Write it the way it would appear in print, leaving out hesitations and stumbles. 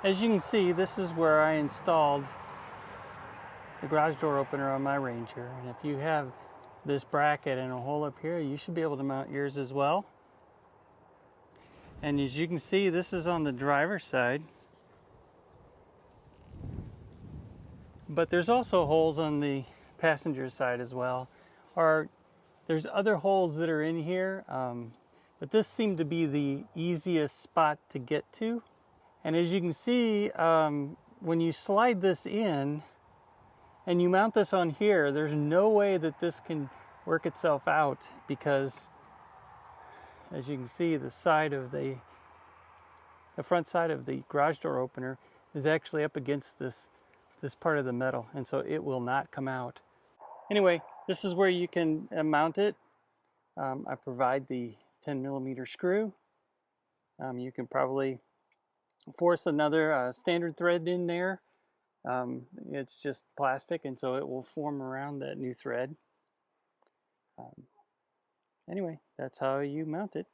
As you can see, this is where I installed the garage door opener on my Ranger. And if you have this bracket and a hole up here, you should be able to mount yours as well. And as you can see, this is on the driver's side. But there's also holes on the passenger side as well. There's other holes that are in here, but this seemed to be the easiest spot to get to. And as you can see, when you slide this in and you mount this on here, there's no way that this can work itself out, because as you can see, the front side of the garage door opener is actually up against this part of the metal, and so it will not come out. Anyway, this is where you can mount it. I provide the 10mm screw. You can probably force another standard thread in there. It's just plastic, and so it will form around that new thread. Anyway, that's how you mount it.